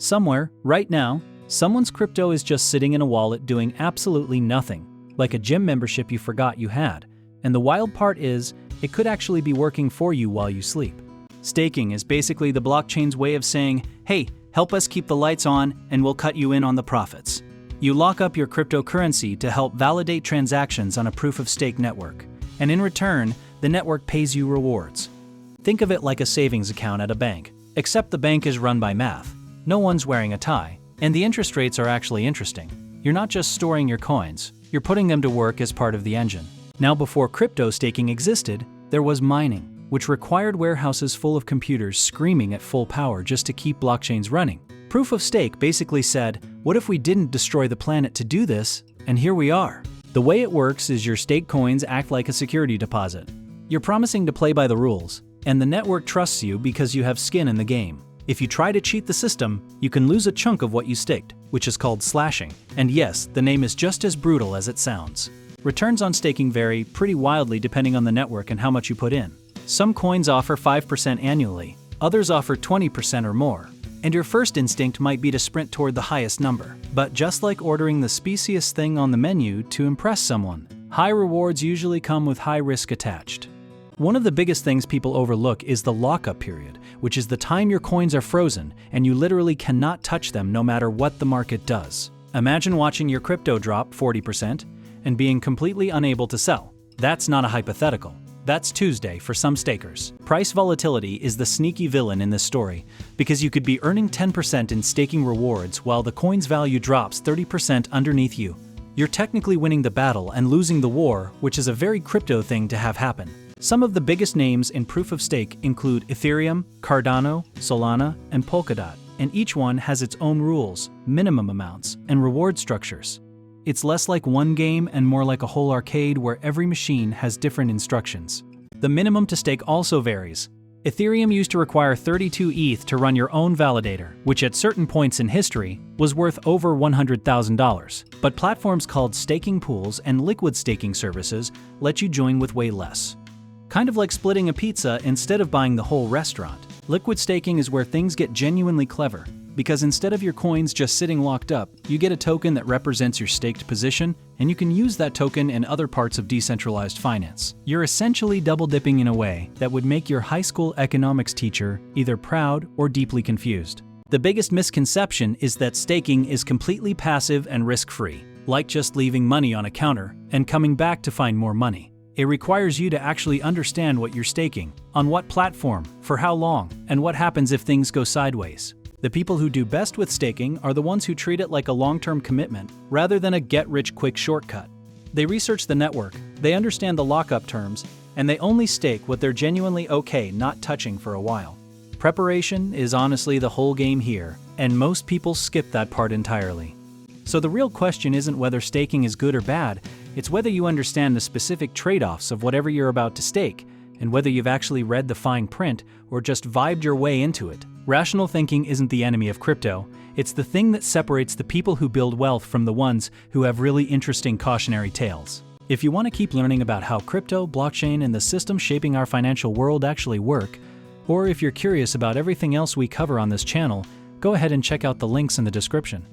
Somewhere, right now, someone's crypto is just sitting in a wallet doing absolutely nothing, like a gym membership you forgot you had. And the wild part is, it could actually be working for you while you sleep. Staking is basically the blockchain's way of saying, hey, help us keep the lights on and we'll cut you in on the profits. You lock up your cryptocurrency to help validate transactions on a proof-of-stake network, and in return, the network pays you rewards. Think of it like a savings account at a bank, except the bank is run by math. No one's wearing a tie, and the interest rates are actually interesting. You're not just storing your coins, you're putting them to work as part of the engine. Now, before crypto staking existed, there was mining, which required warehouses full of computers screaming at full power just to keep blockchains running. Proof of stake basically said, what if we didn't destroy the planet to do this? And here we are. The way it works is your staked coins act like a security deposit. You're promising to play by the rules, and the network trusts you because you have skin in the game. If you try to cheat the system, you can lose a chunk of what you staked, which is called slashing. And yes, the name is just as brutal as it sounds. Returns on staking vary pretty wildly depending on the network and how much you put in. Some coins offer 5% annually, others offer 20% or more. And your first instinct might be to sprint toward the highest number. But just like ordering the spiciest thing on the menu to impress someone, high rewards usually come with high risk attached. One of the biggest things people overlook is the lockup period, which is the time your coins are frozen and you literally cannot touch them no matter what the market does. Imagine watching your crypto drop 40% and being completely unable to sell. That's not a hypothetical. That's Tuesday for some stakers. Price volatility is the sneaky villain in this story, because you could be earning 10% in staking rewards while the coin's value drops 30% underneath you. You're technically winning the battle and losing the war, which is a very crypto thing to have happen. Some of the biggest names in proof of stake include Ethereum, Cardano, Solana, and Polkadot, and each one has its own rules, minimum amounts, and reward structures. It's less like one game and more like a whole arcade where every machine has different instructions. The minimum to stake also varies. Ethereum used to require 32 ETH to run your own validator, which at certain points in history was worth over $100,000. But platforms called staking pools and liquid staking services let you join with way less. Kind of like splitting a pizza instead of buying the whole restaurant. Liquid staking is where things get genuinely clever, because instead of your coins just sitting locked up, you get a token that represents your staked position, and you can use that token in other parts of decentralized finance. You're essentially double-dipping in a way that would make your high school economics teacher either proud or deeply confused. The biggest misconception is that staking is completely passive and risk-free, like just leaving money on a counter and coming back to find more money. It requires you to actually understand what you're staking, on what platform, for how long, and what happens if things go sideways. The people who do best with staking are the ones who treat it like a long-term commitment rather than a get-rich-quick shortcut. They research the network, they understand the lockup terms, and they only stake what they're genuinely okay not touching for a while. Preparation is honestly the whole game here, and most people skip that part entirely. So the real question isn't whether staking is good or bad, it's whether you understand the specific trade-offs of whatever you're about to stake, and whether you've actually read the fine print or just vibed your way into it. Rational thinking isn't the enemy of crypto, it's the thing that separates the people who build wealth from the ones who have really interesting cautionary tales. If you want to keep learning about how crypto, blockchain, and the systems shaping our financial world actually work, or if you're curious about everything else we cover on this channel, go ahead and check out the links in the description.